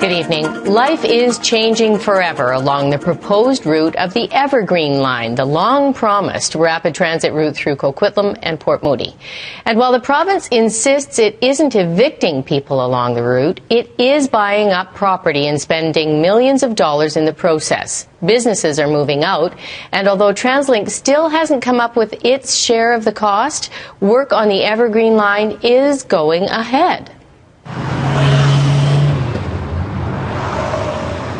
Good evening. Life is changing forever along the proposed route of the Evergreen Line, the long-promised rapid transit route through Coquitlam and Port Moody. And while the province insists it isn't evicting people along the route, it is buying up property and spending millions of dollars in the process. Businesses are moving out, and although TransLink still hasn't come up with its share of the cost, work on the Evergreen Line is going ahead.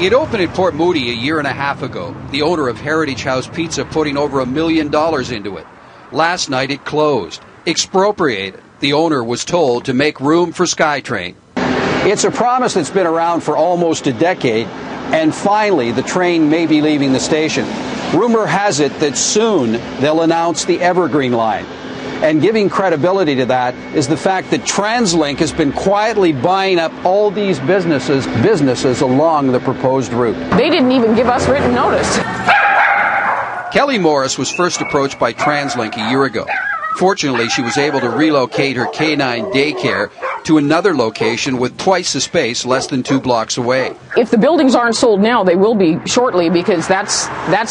It opened in Port Moody a year and a half ago, the owner of Heritage House Pizza putting over $1 million into it. Last night it closed, expropriated, the owner was told, to make room for SkyTrain. It's a promise that's been around for almost a decade, and finally the train may be leaving the station. Rumor has it that soon they'll announce the Evergreen Line. And giving credibility to that is the fact that TransLink has been quietly buying up all these businesses along the proposed route. They didn't even give us written notice. Kelly Morris was first approached by TransLink a year ago. Fortunately, she was able to relocate her canine daycare to another location with twice the space, less than 2 blocks away. If the buildings aren't sold now, they will be shortly, because that's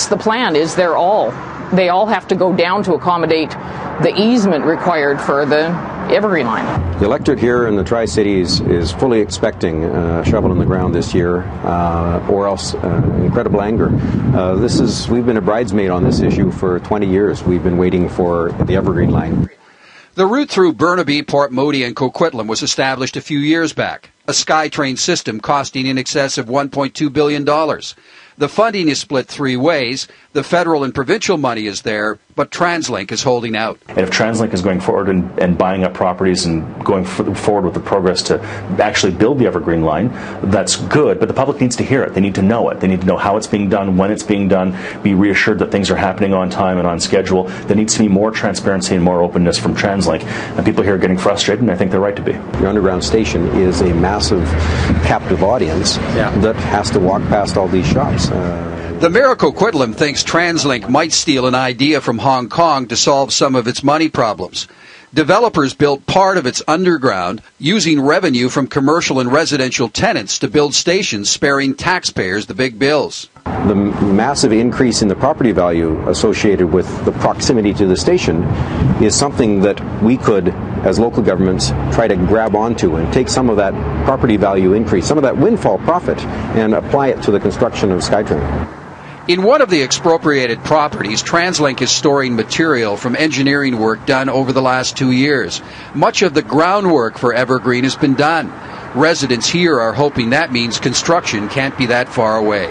the plan. Is they all have to go down to accommodate the easement required for the Evergreen Line. The electorate here in the Tri-Cities is fully expecting a shovel in the ground this year, or else incredible anger. We've been a bridesmaid on this issue for 20 years. We've been waiting for the Evergreen Line. The route through Burnaby, Port Moody and Coquitlam was established a few years back, a SkyTrain system costing in excess of $1.2 billion. The funding is split 3 ways. The federal and provincial money is there, but TransLink is holding out. And if TransLink is going forward and buying up properties and going forward with the progress to actually build the Evergreen Line, that's good, but the public needs to hear it. They need to know it. They need to know how it's being done, when it's being done, be reassured that things are happening on time and on schedule. There needs to be more transparency and more openness from TransLink. And people here are getting frustrated, and I think they're right to be. Your underground station is a massive captive audience that has to walk past all these shops. The mayor of Coquitlam thinks TransLink might steal an idea from Hong Kong to solve some of its money problems. Developers built part of its underground using revenue from commercial and residential tenants to build stations, sparing taxpayers the big bills. The massive increase in the property value associated with the proximity to the station is something that we could, as local governments, try to grab onto and take some of that property value increase, some of that windfall profit, and apply it to the construction of SkyTrain. In one of the expropriated properties, TransLink is storing material from engineering work done over the last 2 years. Much of the groundwork for Evergreen has been done. Residents here are hoping that means construction can't be that far away.